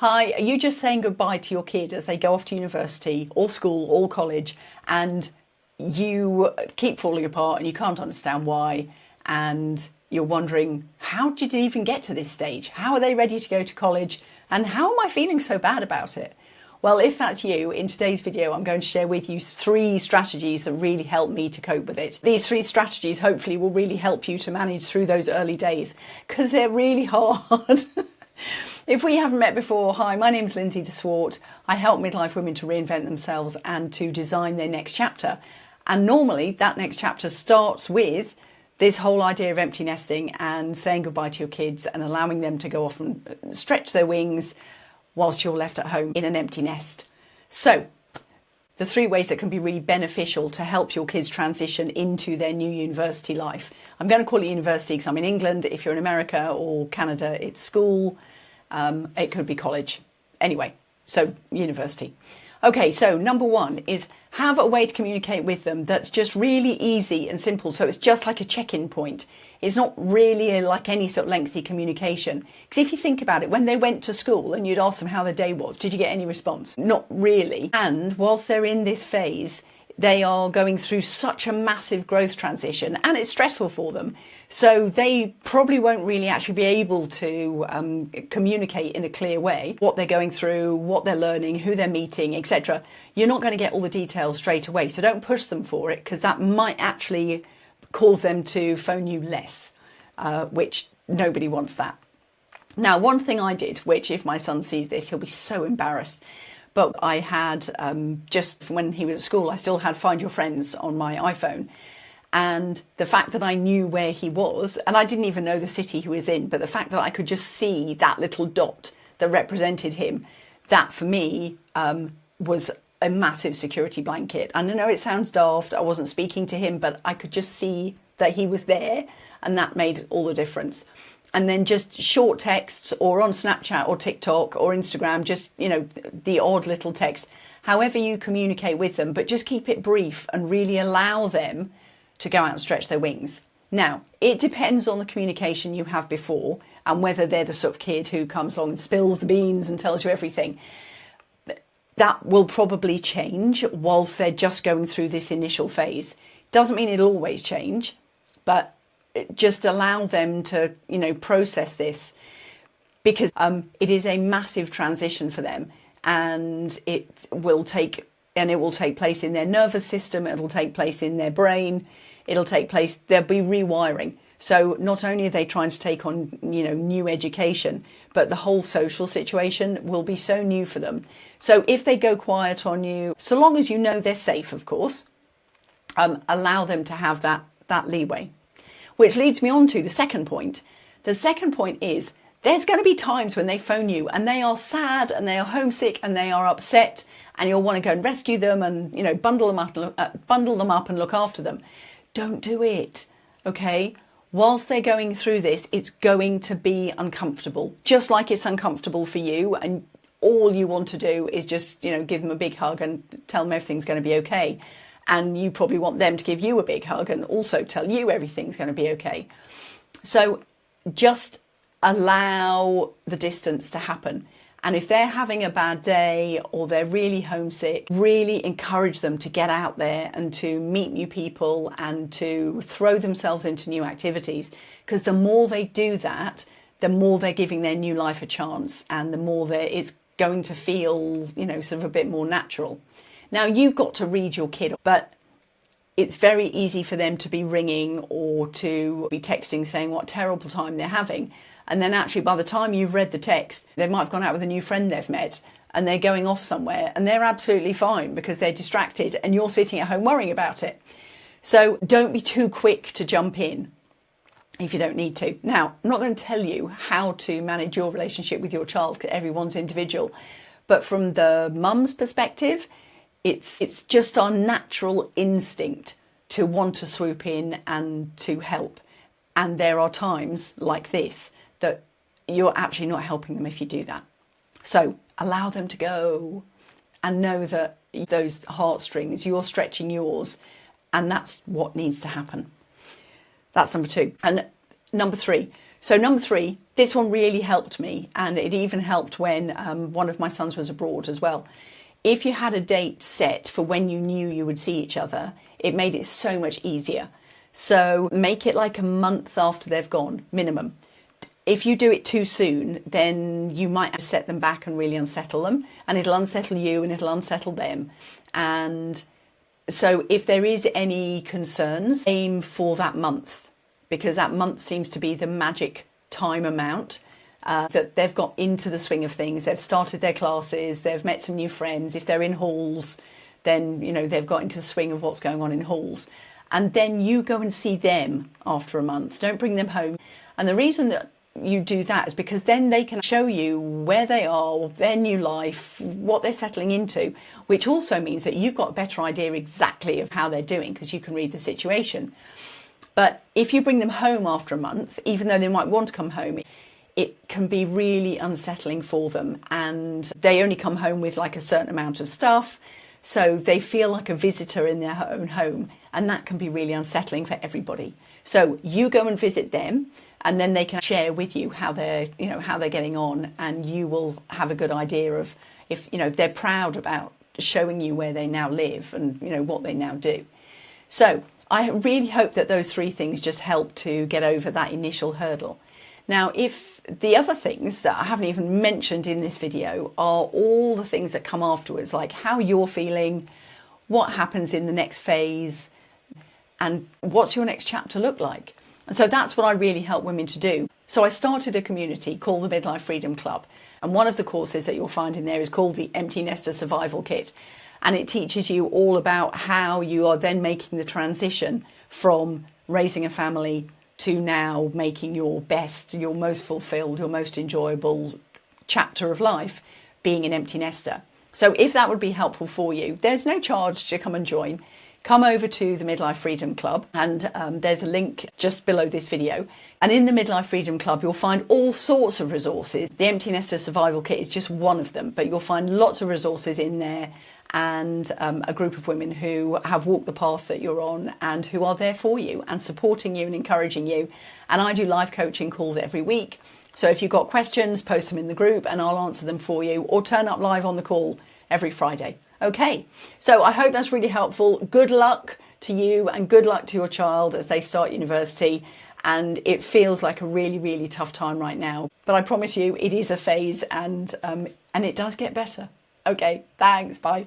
Hi, are you just saying goodbye to your kid as they go off to university or school or college, and you keep falling apart and you can't understand why, and you're wondering, how did it even get to this stage? How are they ready to go to college? And how am I feeling so bad about it? Well, if that's you, in today's video, I'm going to share with you 3 strategies that really help me to cope with it. These 3 strategies hopefully will really help you to manage through those early days, because they're really hard. If we haven't met before, hi, my name's Lindsay de Swart. I help midlife women to reinvent themselves and to design their next chapter. And normally that next chapter starts with this whole idea of empty nesting and saying goodbye to your kids and allowing them to go off and stretch their wings whilst you're left at home in an empty nest. So the 3 ways that can be really beneficial to help your kids transition into their new university life. I'm going to call it university because I'm in England. If you're in America or Canada, it's school. It could be college. Anyway, so university. Okay, so number 1 is have a way to communicate with them that's just really easy and simple. So it's just like a check-in point. It's not really like any sort of lengthy communication. Because if you think about it, when they went to school and you'd ask them how their day was, did you get any response? Not really. And whilst they're in this phase, they are going through such a massive growth transition and it's stressful for them. So they probably won't really actually be able to communicate in a clear way what they're going through, what they're learning, who they're meeting, etc. You're not going to get all the details straight away. So don't push them for it, because that might actually cause them to phone you less, which nobody wants that. Now, one thing I did, which if my son sees this, he'll be so embarrassed. But I had, just when he was at school, I still had Find Your Friends on my iPhone. And the fact that I knew where he was, and I didn't even know the city he was in, but the fact that I could just see that little dot that represented him, that for me was a massive security blanket. And I know it sounds daft, I wasn't speaking to him, but I could just see that he was there, and that made all the difference. And then just short texts, or on Snapchat or TikTok or Instagram, just, you know, the odd little text, however you communicate with them, but just keep it brief and really allow them to go out and stretch their wings. Now, it depends on the communication you have before and whether they're the sort of kid who comes along and spills the beans and tells you everything. That will probably change whilst they're just going through this initial phase. Doesn't mean it'll always change, but just allow them to, you know, process this, because it is a massive transition for them, and it will take place in their nervous system, it'll take place in their brain, it'll take place, there'll be rewiring. So not only are they trying to take on, you know, new education, but the whole social situation will be so new for them. So if they go quiet on you, so long as you know they're safe, of course, allow them to have that leeway. Which leads me on to the second point. The second point is there's going to be times when they phone you and they are sad and they are homesick and they are upset, and you'll want to go and rescue them and, you know, bundle them up and look after them. Don't do it, okay? Whilst they're going through this, it's going to be uncomfortable, just like it's uncomfortable for you, and all you want to do is just, you know, give them a big hug and tell them everything's going to be okay. And you probably want them to give you a big hug and also tell you everything's going to be okay. So just allow the distance to happen. And if they're having a bad day or they're really homesick, really encourage them to get out there and to meet new people and to throw themselves into new activities. Because the more they do that, the more they're giving their new life a chance, and the more it's going to feel, you know, sort of a bit more natural. Now, you've got to read your kid, but it's very easy for them to be ringing or to be texting saying what a terrible time they're having. And then actually by the time you've read the text, they might have gone out with a new friend they've met and they're going off somewhere and they're absolutely fine because they're distracted and you're sitting at home worrying about it. So don't be too quick to jump in if you don't need to. Now, I'm not going to tell you how to manage your relationship with your child, because everyone's individual. But from the mum's perspective, it's just our natural instinct to want to swoop in and to help. And there are times like this that you're actually not helping them if you do that. So allow them to go and know that those heartstrings, you're stretching yours, and that's what needs to happen. That's number 2. And number 3, So number 3, this one really helped me, and it even helped when one of my sons was abroad as well. If you had a date set for when you knew you would see each other, it made it so much easier. So make it like a month after they've gone, minimum. If you do it too soon, then you might have to set them back and really unsettle them, and it'll unsettle you and it'll unsettle them. And so if there is any concerns, aim for that month, because that month seems to be the magic time amount that they've got into the swing of things. They've started their classes, they've met some new friends. If they're in halls, then, you know, they've got into the swing of what's going on in halls. And then you go and see them after a month. Don't bring them home. And the reason that you do that is because then they can show you where they are, their new life, what they're settling into, which also means that you've got a better idea exactly of how they're doing because you can read the situation. But if you bring them home after a month, even though they might want to come home, it can be really unsettling for them, and they only come home with like a certain amount of stuff, so they feel like a visitor in their own home, and that can be really unsettling for everybody. So you go and visit them, and then they can share with you how they're getting on, and you will have a good idea of if they're proud about showing you where they now live and what they now do. So I really hope that those 3 things just help to get over that initial hurdle. Now, if the other things that I haven't even mentioned in this video are all the things that come afterwards, like how you're feeling, what happens in the next phase, and what's your next chapter look like. And so that's what I really help women to do. So I started a community called the Midlife Freedom Club. And one of the courses that you'll find in there is called the Empty Nester Survival Kit. And it teaches you all about how you are then making the transition from raising a family to now making your best, your most fulfilled, your most enjoyable chapter of life being an empty nester. So if that would be helpful for you, there's no charge to come and join. Come over to the Midlife Freedom Club, and there's a link just below this video. And in the Midlife Freedom Club, you'll find all sorts of resources. The Empty Nester Survival Kit is just one of them, but you'll find lots of resources in there, and a group of women who have walked the path that you're on and who are there for you and supporting you and encouraging you. And I do live coaching calls every week. So if you've got questions, post them in the group and I'll answer them for you, or turn up live on the call every Friday. Okay, so I hope that's really helpful. Good luck to you and good luck to your child as they start university. And it feels like a really, really tough time right now. But I promise you, it is a phase, and it does get better. Okay, thanks, bye.